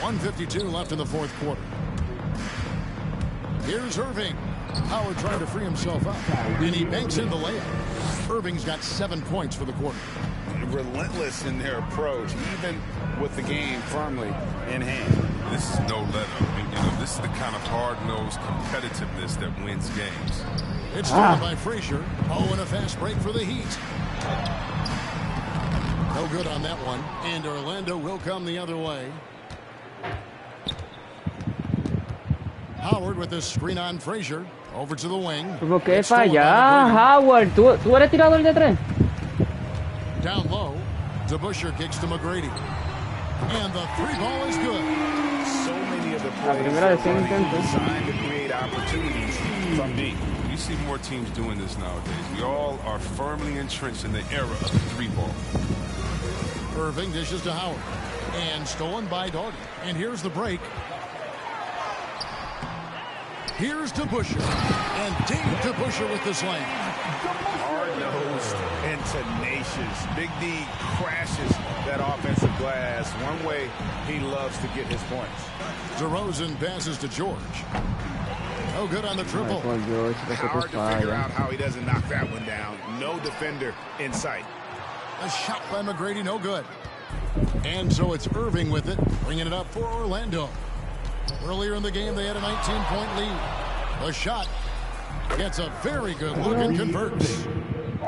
1:52 left in the fourth quarter. Here's Irving. Howard trying to free himself up. And he banks in the layup. Irving's got 7 points for the quarter. Relentless in their approach, even with the game firmly in hand. This is no let-up. This is the kind of hard-nosed competitiveness that wins games. It's stolen by Frazier. Oh, and a fast break for the Heat. No good on that one. And Orlando will come the other way. Howard with the screen on Frazier. Over to the wing. ¿Por qué falla? Howard, ¿tú eres tirador de 3? Down low. DeBusschere kicks to McGrady. And the 3 ball is good. So many of the plays are designed to create opportunities from deep. You see more teams doing this nowadays. We all are firmly entrenched in the era of the 3 ball. Irving dishes to Howard. And stolen by Doughty. And here's the break. Here's DeBusschere. And Dave DeBusschere with the slam. Hard-nosed and tenacious. Big D crashes that offensive glass. One way he loves to get his points. DeRozan passes to George. No good on the triple. Hard to figure out how he doesn't knock that one down. No defender in sight. A shot by McGrady, no good. And so it's Irving with it, bringing it up for Orlando. Earlier in the game, they had a 19-point lead. A shot gets a very good look and converts.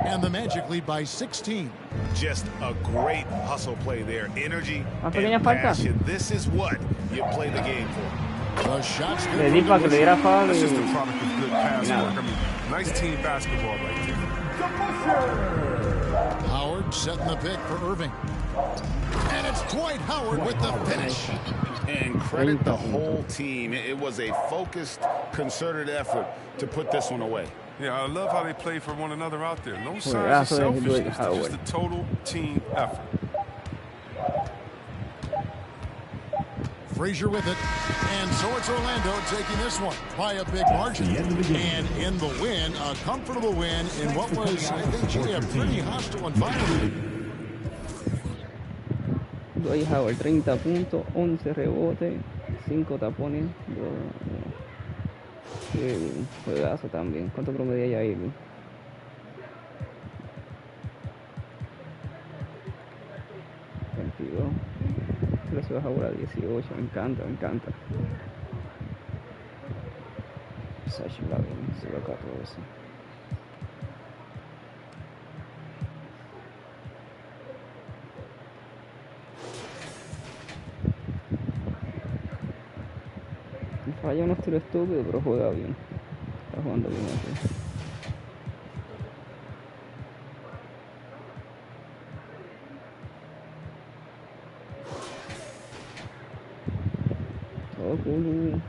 And the Magic lead by 16. Just a great hustle play there. Energy and pequeña falta. passion. This is what you play the game for. The shot's good. Le di para que le diera foul. That's just a product of good pass work. I mean, nice team basketball right there. Howard setting the pick for Irving. And it's Dwight Howard with the finish. And credit the whole team. It was a focused, concerted effort to put this one away. Yeah, I love how they play for one another out there. No signs of selfishness. Just a total team effort. Frazier with it. And so it's Orlando taking this one by a big margin. And in the win, a comfortable win in what was, I think, a pretty hostile environment. Dwight Howard, 30 puntos, 11 rebotes, 5 tapones. Irving, juegazo también. ¿Cuánto promedia ya Irving? 22. Lo se baja ahora a 18. Me encanta, me encanta. Sash Lavin, 0-14. Falla unos tiros estúpidos, pero juega bien. Está jugando bien aquí. Oh, cool.